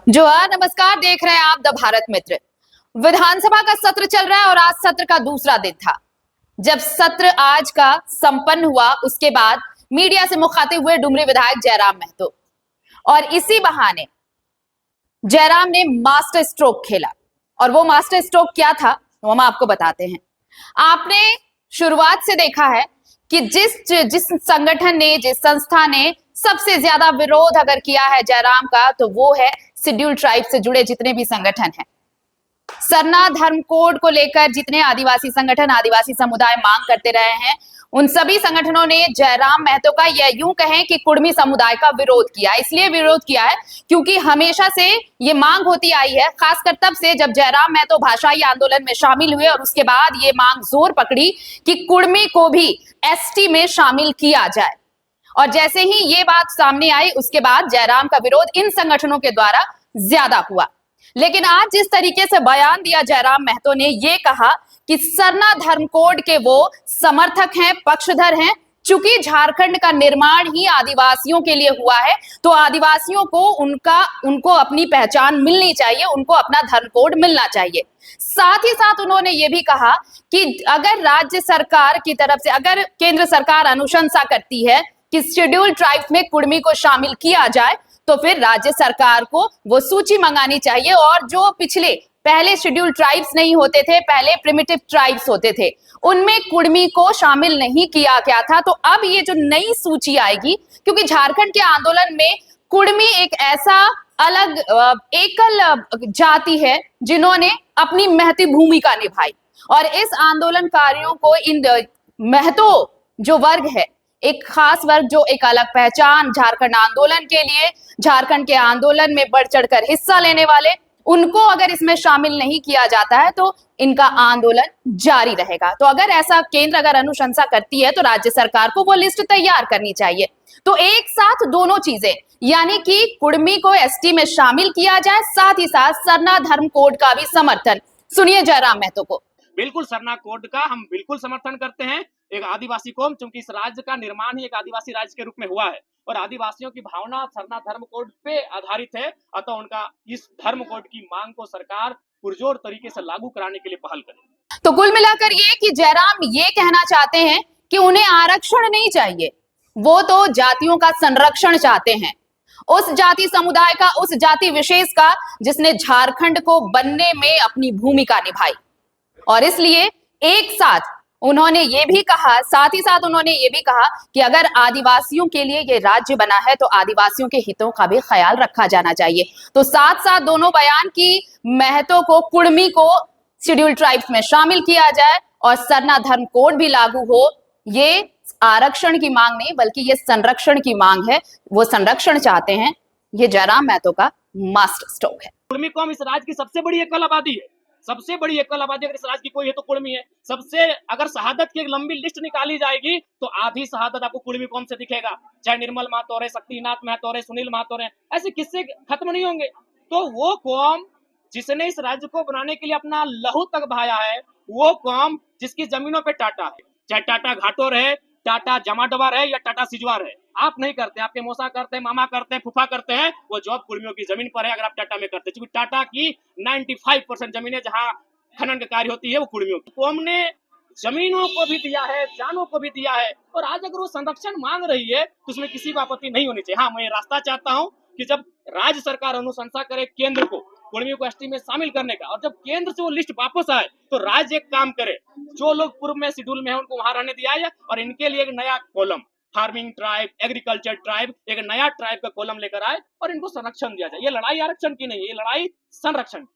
जोहार, नमस्कार। देख रहे हैं आप द भारत मित्र। विधानसभा का सत्र चल रहा है और आज सत्र का दूसरा दिन था। जब सत्र आज का संपन्न हुआ उसके बाद मीडिया से मुखातिब हुए डुमरी विधायक जयराम महतो और इसी बहाने जयराम ने मास्टर स्ट्रोक खेला। और वो मास्टर स्ट्रोक क्या था वो हम आपको बताते हैं। आपने शुरुआत से देखा है कि जिस संगठन ने, जिस संस्था ने सबसे ज्यादा विरोध अगर किया है जयराम का, तो वो है शेड्यूल ट्राइब से जुड़े जितने भी संगठन हैं। सरना धर्म कोड को लेकर जितने आदिवासी संगठन, आदिवासी समुदाय मांग करते रहे हैं, उन सभी संगठनों ने जयराम महतो का, या यूं कहें कि कुर्मी समुदाय का विरोध किया। इसलिए विरोध किया है क्योंकि हमेशा से ये मांग होती आई है, खासकर तब से जब जयराम महतो भाषाई आंदोलन में शामिल हुए और उसके बाद ये मांग जोर पकड़ी कि कुर्मी को भी एसटी में शामिल किया जाए। और जैसे ही ये बात सामने आई उसके बाद जयराम का विरोध इन संगठनों के द्वारा ज्यादा हुआ। लेकिन आज जिस तरीके से बयान दिया जयराम महतो ने, ये कहा कि सरना धर्म कोड के वो समर्थक हैं, पक्षधर हैं। चूंकि झारखंड का निर्माण ही आदिवासियों के लिए हुआ है, तो आदिवासियों को उनको अपनी पहचान मिलनी चाहिए, उनको अपना धर्म कोड मिलना चाहिए। साथ ही साथ उन्होंने ये भी कहा कि अगर राज्य सरकार की तरफ से, अगर केंद्र सरकार अनुशंसा करती है कि शेड्यूल ट्राइब्स में कुर्मी को शामिल किया जाए, तो फिर राज्य सरकार को वो सूची मंगानी चाहिए। और जो पिछले पहले शेड्यूल ट्राइब्स नहीं होते थे, पहले प्रिमिटिव ट्राइब्स होते थे, उनमें कुर्मी को शामिल नहीं किया गया था। तो अब ये जो नई सूची आएगी, क्योंकि झारखंड के आंदोलन में कुर्मी एक ऐसा अलग एकल जाति है जिन्होंने अपनी महती भूमिका निभाई। और इस आंदोलनकारियों को, इन महतो जो वर्ग है, एक खास वर्ग जो एक अलग पहचान झारखंड आंदोलन के लिए, झारखंड के आंदोलन में बढ़ चढ़कर हिस्सा लेने वाले, उनको अगर इसमें शामिल नहीं किया जाता है तो इनका आंदोलन जारी रहेगा। तो अगर ऐसा केंद्र अगर अनुशंसा करती है तो राज्य सरकार को वो लिस्ट तैयार करनी चाहिए। तो एक साथ दोनों चीजें, यानी कि कुर्मी को एसटी में शामिल किया जाए, साथ ही साथ सरना धर्म कोड का भी समर्थन। सुनिए जयराम महतो को। बिल्कुल, सरना कोड का हम बिल्कुल समर्थन करते हैं। एक आदिवासी कौम, चूंकि इस राज्य का निर्माण ही एक आदिवासी राज्य के रूप में हुआ है और आदिवासियों की भावना सरना धर्म कोड पे आधारित है, अतः उनका इस धर्म कोड की मांग को सरकार पुरजोर तरीके से लागू कराने के लिए पहल करे। तो कुल मिलाकर ये कि जयराम ये कहना चाहते हैं कि उन्हें आरक्षण नहीं चाहिए, वो तो जातियों का संरक्षण चाहते हैं, उस जाति समुदाय का, उस जाति विशेष का जिसने झारखंड को बनने में अपनी भूमिका निभाई। और इसलिए एक साथ उन्होंने ये भी कहा, साथ ही साथ उन्होंने ये भी कहा कि अगर आदिवासियों के लिए ये राज्य बना है तो आदिवासियों के हितों का भी ख्याल रखा जाना चाहिए। तो साथ साथ दोनों बयान की, महतो को, कुर्मी को शेड्यूल ट्राइब्स में शामिल किया जाए और सरना धर्म कोड भी लागू हो, ये आरक्षण की मांग नहीं बल्कि ये संरक्षण की मांग है। वो संरक्षण चाहते हैं। ये जयराम महतो का मास्टर स्ट्रोक है। कुर्मी कौम इस राज्य की सबसे बड़ी एकल आबादी है, सबसे बड़ी एकल आबादी अगर इस राज्य की कोई है तो कुर्मी है। सबसे अगर शहादत की एक लंबी लिस्ट निकाली जाएगी तो आधी शहादत आपको कुर्मी कौम से दिखेगा। चाहे निर्मल महतो रहे, शक्तिनाथ महतो रहे, सुनील महतो रहे, ऐसे किस्से खत्म नहीं होंगे। तो वो कौम जिसने इस राज्य को बनाने के लिए अपना लहू तक बहाया है, वो कौम जिसकी जमीनों पे टाटा है, चाहे टाटा घाटो रहे, टाटा जमाडवा रहे या टाटा सिजवा रहे, आप नहीं करते, आपके मौसा करते हैं, मामा करते हैं, फूफा करते हैं, वो जॉब कुर्मियों की जमीन पर है। अगर आप टाटा में करते हैं, क्योंकि टाटा की 95% जमीनें जहां खनन का कार्य होती है वो कुर्मियों की। कौम ने जमीनों को भी दिया है, जानों को भी दिया है, और आज अगर वो संरक्षण मांग रही है तो उसमें किसी को आपत्ति नहीं होनी चाहिए। हाँ, मैं रास्ता चाहता हूँ कि जब राज्य सरकार अनुशंसा करे केंद्र को कुर्मियों को एसटी में शामिल करने का, और जब केंद्र से वो लिस्ट वापस आए तो राज्य एक काम करे, जो लोग पूर्व में शेड्यूल में है उनको वहां रहने दिया जाए और इनके लिए एक नया column, farming tribe, agriculture tribe, एक नया ट्राइब का कॉलम लेकर आए और इनको संरक्षण दिया जाए। ये लड़ाई आरक्षण की नहीं है, ये लड़ाई संरक्षण की।